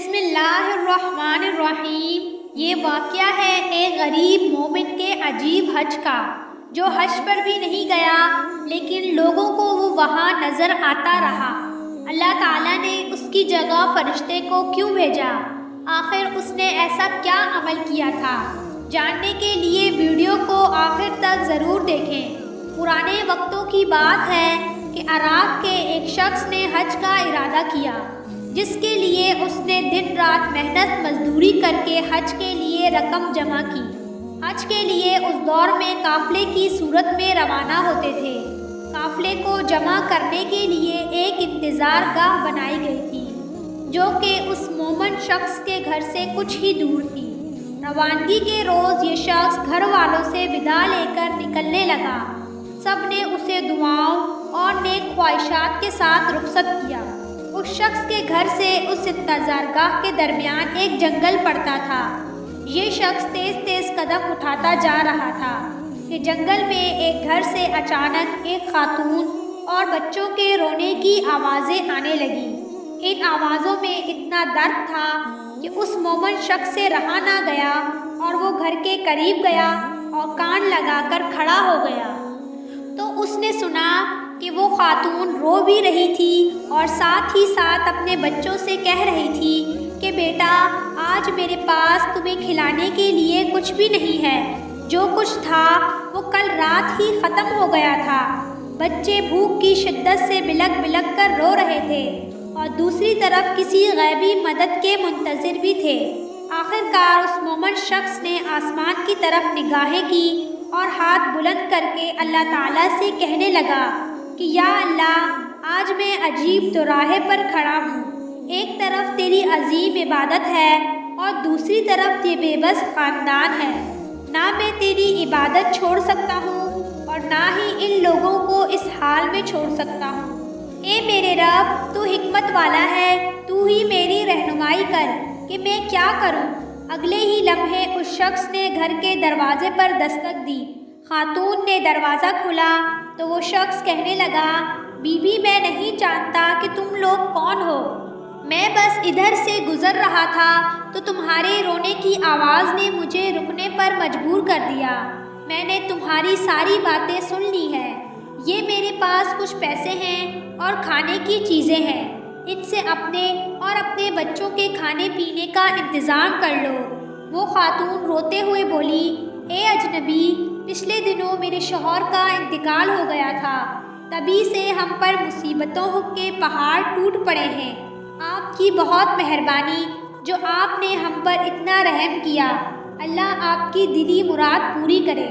بسم اللہ الرحمن الرحیم۔ یہ واقعہ ہے ایک غریب مومن کے عجیب حج کا، جو حج پر بھی نہیں گیا لیکن لوگوں کو وہ وہاں نظر آتا رہا۔ اللہ تعالیٰ نے اس کی جگہ فرشتے کو کیوں بھیجا؟ آخر اس نے ایسا کیا عمل کیا تھا؟ جاننے کے لیے ویڈیو کو آخر تک ضرور دیکھیں۔ پرانے وقتوں کی بات ہے کہ عراق کے ایک شخص نے حج کا ارادہ کیا، جس کے لیے اس نے دن رات محنت مزدوری کر کے حج کے لیے رقم جمع کی۔ حج کے لیے اس دور میں قافلے کی صورت میں روانہ ہوتے تھے۔ قافلے کو جمع کرنے کے لیے ایک انتظار گاہ بنائی گئی تھی، جو کہ اس مومن شخص کے گھر سے کچھ ہی دور تھی۔ روانگی کے روز یہ شخص گھر والوں سے وداع لے کر نکلنے لگا۔ سب نے اسے دعاؤں اور نیک خواہشات کے ساتھ رخصت کیا۔ اس شخص کے گھر سے اس انتظار گاہ کے درمیان ایک جنگل پڑتا تھا۔ یہ شخص تیز تیز قدم اٹھاتا جا رہا تھا کہ جنگل میں ایک گھر سے اچانک ایک خاتون اور بچوں کے رونے کی آوازیں آنے لگیں۔ ان آوازوں میں اتنا درد تھا کہ اس مومن شخص سے رہا نہ گیا اور وہ گھر کے قریب گیا اور کان لگا کر کھڑا ہو گیا۔ تو اس نے سنا کہ وہ خاتون رو بھی رہی تھی اور ساتھ ہی ساتھ اپنے بچوں سے کہہ رہی تھی کہ بیٹا، آج میرے پاس تمہیں کھلانے کے لیے کچھ بھی نہیں ہے۔ جو کچھ تھا وہ کل رات ہی ختم ہو گیا تھا۔ بچے بھوک کی شدت سے بلک بلک کر رو رہے تھے اور دوسری طرف کسی غیبی مدد کے منتظر بھی تھے۔ آخرکار اس مومن شخص نے آسمان کی طرف نگاہیں کی اور ہاتھ بلند کر کے اللہ تعالیٰ سے کہنے لگا کہ یا اللہ، آج میں عجیب دوراہے پر کھڑا ہوں۔ ایک طرف تیری عظیم عبادت ہے اور دوسری طرف یہ بے بس خاندان ہے۔ نہ میں تیری عبادت چھوڑ سکتا ہوں اور نہ ہی ان لوگوں کو اس حال میں چھوڑ سکتا ہوں۔ اے میرے رب، تو حکمت والا ہے، تو ہی میری رہنمائی کر کہ میں کیا کروں۔ اگلے ہی لمحے اس شخص نے گھر کے دروازے پر دستک دی۔ خاتون نے دروازہ کھولا تو وہ شخص کہنے لگا، بی بی، میں نہیں جانتا کہ تم لوگ کون ہو۔ میں بس ادھر سے گزر رہا تھا تو تمہارے رونے کی آواز نے مجھے رکنے پر مجبور کر دیا۔ میں نے تمہاری ساری باتیں سن لی ہیں۔ یہ میرے پاس کچھ پیسے ہیں اور کھانے کی چیزیں ہیں، ان سے اپنے اور اپنے بچوں کے کھانے پینے کا انتظام کر لو۔ وہ خاتون روتے ہوئے بولی، اے اجنبی، پچھلے دنوں میرے شوہر کا انتقال ہو گیا تھا، تبھی سے ہم پر مصیبتوں کے پہاڑ ٹوٹ پڑے ہیں۔ آپ کی بہت مہربانی جو آپ نے ہم پر اتنا رحم کیا۔ اللہ آپ کی دلی مراد پوری کرے۔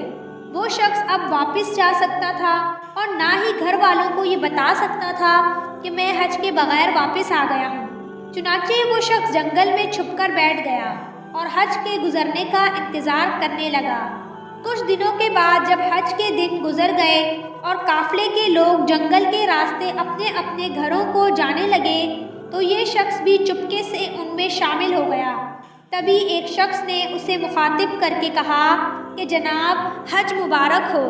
وہ شخص اب واپس جا سکتا تھا اور نہ ہی گھر والوں کو یہ بتا سکتا تھا کہ میں حج کے بغیر واپس آ گیا ہوں۔ چنانچہ وہ شخص جنگل میں چھپ کر بیٹھ گیا اور حج کے گزرنے کا انتظار کرنے لگا۔ کچھ دنوں کے بعد جب حج کے دن گزر گئے اور قافلے کے لوگ جنگل کے راستے اپنے اپنے گھروں کو جانے لگے تو یہ شخص بھی چپکے سے ان میں شامل ہو گیا۔ تبھی ایک شخص نے اسے مخاطب کر کے کہا کہ جناب، حج مبارک ہو۔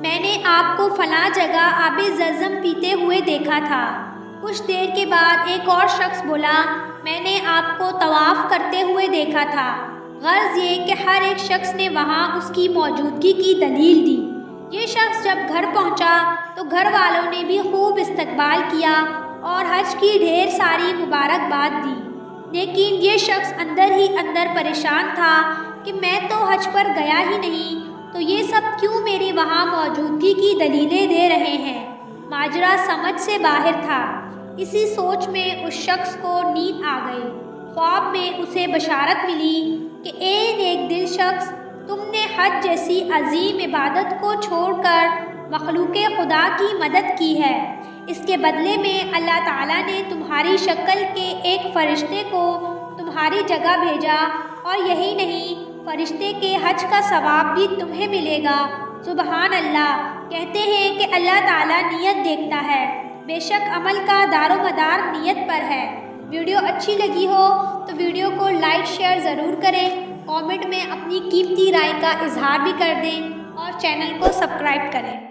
میں نے آپ کو فلاں جگہ آب زمزم پیتے ہوئے دیکھا تھا۔ کچھ دیر کے بعد ایک اور شخص بولا، میں نے آپ کو طواف کرتے ہوئے دیکھا تھا۔ غرض یہ کہ ہر ایک شخص نے وہاں اس کی موجودگی کی دلیل دی۔ یہ شخص جب گھر پہنچا تو گھر والوں نے بھی خوب استقبال کیا اور حج کی ڈھیر ساری مبارکباد دی، لیکن یہ شخص اندر ہی اندر پریشان تھا کہ میں تو حج پر گیا ہی نہیں، تو یہ سب کیوں میری وہاں موجودگی کی دلیلیں دے رہے ہیں۔ ماجرا سمجھ سے باہر تھا۔ اسی سوچ میں اس شخص کو نیند آ گئی۔ خواب میں اسے بشارت ملی کہ اے نیک دل شخص، تم نے حج جیسی عظیم عبادت کو چھوڑ کر مخلوق خدا کی مدد کی ہے۔ اس کے بدلے میں اللہ تعالیٰ نے تمہاری شکل کے ایک فرشتے کو تمہاری جگہ بھیجا، اور یہی نہیں، فرشتے کے حج کا ثواب بھی تمہیں ملے گا۔ سبحان اللہ۔ کہتے ہیں کہ اللہ تعالیٰ نیت دیکھتا ہے، بے شک عمل کا دار و مدار نیت پر ہے۔ ویڈیو اچھی لگی ہو تو ویڈیو کو لائک شیئر ضرور کریں، کامنٹ میں اپنی قیمتی رائے کا اظہار بھی کر دیں اور چینل کو سبسکرائب کریں۔